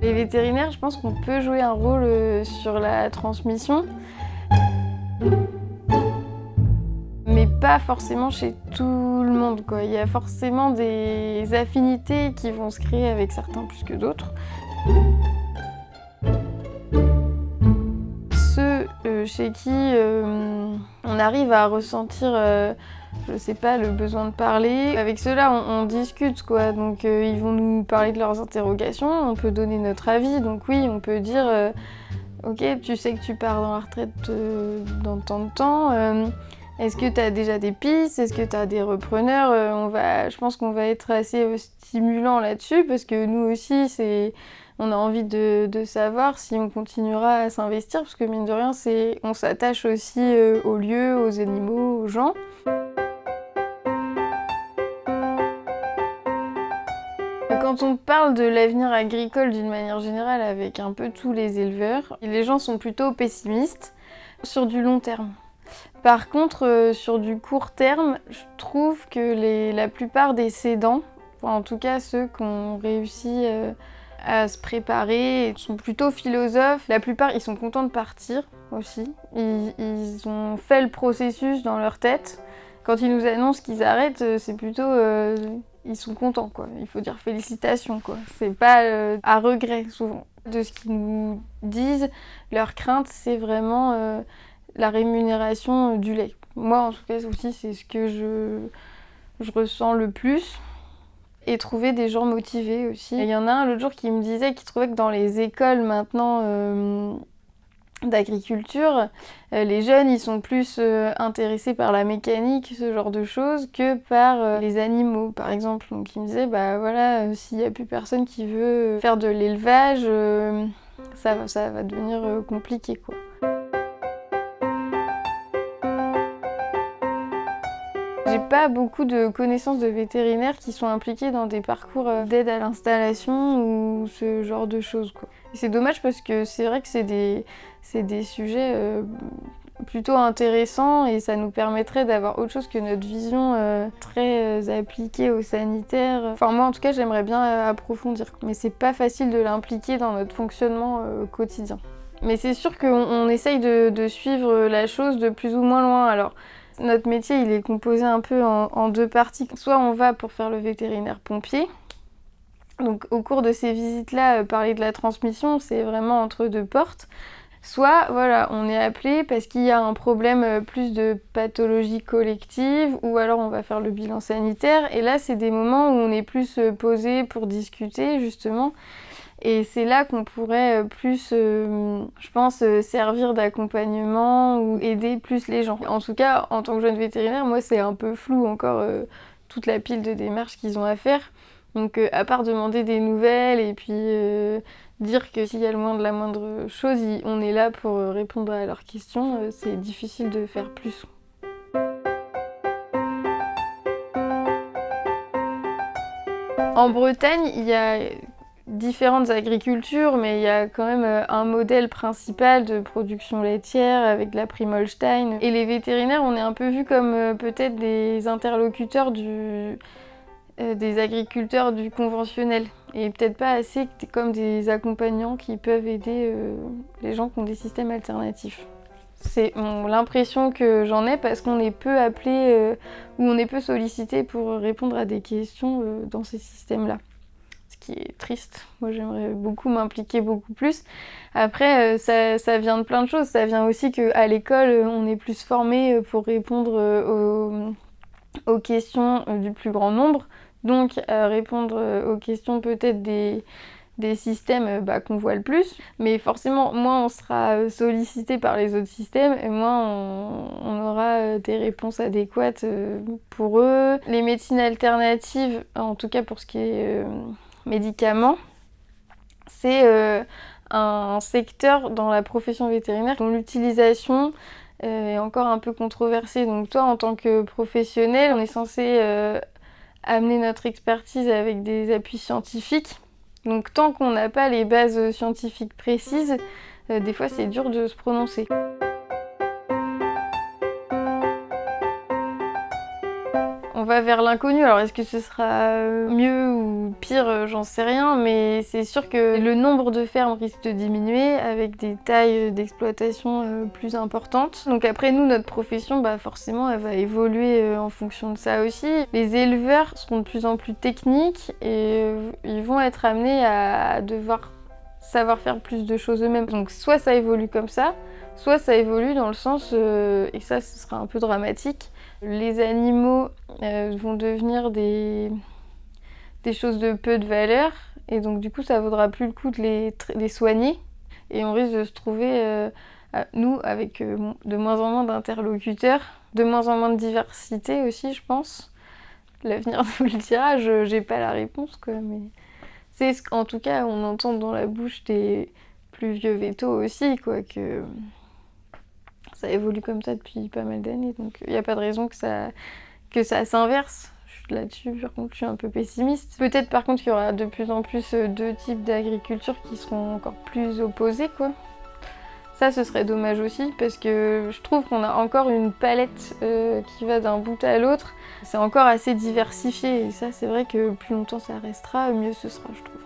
Les vétérinaires, je pense qu'on peut jouer un rôle sur la transmission, mais pas forcément chez tout le monde, quoi. Il y a forcément des affinités qui vont se créer avec certains plus que d'autres. Ceux chez qui on arrive à ressentir, je sais pas, le besoin de parler, avec ceux-là on discute, quoi. Donc ils vont nous parler de leurs interrogations, on peut donner notre avis. Donc oui, on peut dire ok, tu sais que tu pars dans la retraite dans tant de temps, est-ce que tu as déjà des pistes, est-ce que tu as des repreneurs, je pense qu'on va être assez stimulant là-dessus, parce que nous aussi on a envie de savoir si on continuera à s'investir, parce que mine de rien, on s'attache aussi aux lieux, aux animaux, aux gens. Quand on parle de l'avenir agricole d'une manière générale avec un peu tous les éleveurs, les gens sont plutôt pessimistes sur du long terme. Par contre, sur du court terme, je trouve que la plupart des cédants, en tout cas ceux qui ont réussi à se préparer, sont plutôt philosophes. La plupart, ils sont contents de partir aussi. Ils ont fait le processus dans leur tête. Quand ils nous annoncent qu'ils arrêtent, c'est plutôt... ils sont contents, quoi. Il faut dire félicitations, quoi. C'est pas à regret, souvent. De ce qu'ils nous disent, leur crainte, c'est vraiment la rémunération du lait. Moi, en tout cas, aussi, c'est ce que je ressens le plus. Et trouver des gens motivés aussi. Il y en a un l'autre jour qui me disait qu'il trouvait que dans les écoles maintenant d'agriculture, les jeunes ils sont plus intéressés par la mécanique, ce genre de choses, que par les animaux par exemple. Donc il me disait bah voilà, s'il n'y a plus personne qui veut faire de l'élevage, ça va devenir compliqué, quoi. J'ai pas beaucoup de connaissances de vétérinaires qui sont impliqués dans des parcours d'aide à l'installation ou ce genre de choses, quoi. Et c'est dommage parce que c'est vrai que c'est des sujets plutôt intéressants et ça nous permettrait d'avoir autre chose que notre vision très appliquée au sanitaire. Enfin moi en tout cas j'aimerais bien approfondir, mais c'est pas facile de l'impliquer dans notre fonctionnement quotidien. Mais c'est sûr qu'on essaye de suivre la chose de plus ou moins loin. Alors, notre métier, il est composé un peu en deux parties. Soit on va pour faire le vétérinaire pompier. Donc au cours de ces visites-là, parler de la transmission, c'est vraiment entre deux portes. Soit, voilà, on est appelé parce qu'il y a un problème plus de pathologie collective, ou alors on va faire le bilan sanitaire. Et là, c'est des moments où on est plus posé pour discuter, justement. Et c'est là qu'on pourrait plus, je pense, servir d'accompagnement ou aider plus les gens. En tout cas, en tant que jeune vétérinaire, moi, c'est un peu flou encore toute la pile de démarches qu'ils ont à faire. Donc, à part demander des nouvelles et puis dire que s'il y a la moindre chose, on est là pour répondre à leurs questions, c'est difficile de faire plus. En Bretagne, il y a différentes agricultures, mais il y a quand même un modèle principal de production laitière avec la Primolstein. Et les vétérinaires, on est un peu vus comme peut-être des interlocuteurs des agriculteurs du conventionnel. Et peut-être pas assez comme des accompagnants qui peuvent aider les gens qui ont des systèmes alternatifs. C'est l'impression que j'en ai parce qu'on est peu appelé ou on est peu sollicité pour répondre à des questions dans ces systèmes-là. Ce qui est triste. Moi, j'aimerais beaucoup m'impliquer beaucoup plus. Après, ça vient de plein de choses. Ça vient aussi qu'à l'école, on est plus formé pour répondre aux questions du plus grand nombre. Donc, répondre aux questions peut-être des systèmes qu'on voit le plus. Mais forcément, moins on sera sollicité par les autres systèmes, et moins on aura des réponses adéquates pour eux. Les médecines alternatives, en tout cas pour ce qui est médicaments, c'est un secteur dans la profession vétérinaire dont l'utilisation est encore un peu controversée. Donc toi, en tant que professionnel, on est censé amener notre expertise avec des appuis scientifiques. Donc tant qu'on n'a pas les bases scientifiques précises, des fois c'est dur de se prononcer. On va va vers l'inconnu. Alors est-ce que ce sera mieux ou pire, j'en sais rien, mais c'est sûr que le nombre de fermes risque de diminuer avec des tailles d'exploitation plus importantes. Donc après nous, notre profession, forcément elle va évoluer en fonction de ça aussi. Les éleveurs seront de plus en plus techniques et ils vont être amenés à devoir savoir faire plus de choses eux-mêmes. Donc soit ça évolue comme ça, soit ça évolue dans le sens, et ça ce sera un peu dramatique, les animaux vont devenir des choses de peu de valeur et donc du coup ça vaudra plus le coup de les soigner et on risque de se trouver, nous, avec de moins en moins d'interlocuteurs, de moins en moins de diversité aussi je pense. L'avenir nous le dira, j'ai pas la réponse quoi, mais c'est ce qu'en tout cas on entend dans la bouche des plus vieux vétos aussi quoi, que ça évolue comme ça depuis pas mal d'années, donc il n'y a pas de raison que ça s'inverse. Là-dessus, par contre, je suis un peu pessimiste. Peut-être par contre qu'il y aura de plus en plus deux types d'agriculture qui seront encore plus opposés, quoi. Ça, ce serait dommage aussi, parce que je trouve qu'on a encore une palette qui va d'un bout à l'autre. C'est encore assez diversifié, et ça, c'est vrai que plus longtemps ça restera, mieux ce sera, je trouve.